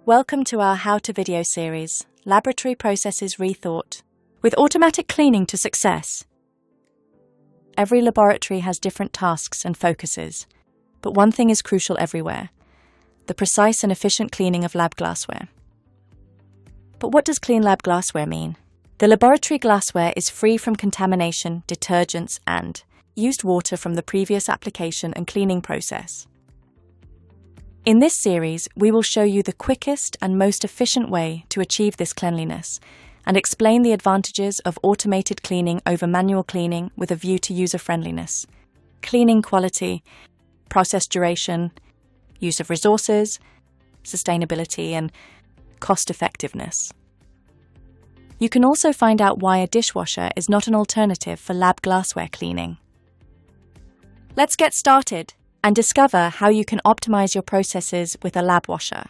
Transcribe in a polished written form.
Welcome to our How to video series, Laboratory Processes Rethought, with automatic cleaning to success. Every laboratory has different tasks and focuses, but one thing is crucial everywhere: the precise and efficient cleaning of lab glassware. But what does clean lab glassware mean? The laboratory glassware is free from contamination, detergents, and used water from the previous application and cleaning process. In this series, we will show you the quickest and most efficient way to achieve this cleanliness and explain the advantages of automated cleaning over manual cleaning with a view to user-friendliness, cleaning quality, process duration, use of resources, sustainability, and cost-effectiveness. You can also find out why a dishwasher is not an alternative for lab glassware cleaning. Let's get started and discover how you can optimize your processes with a lab washer.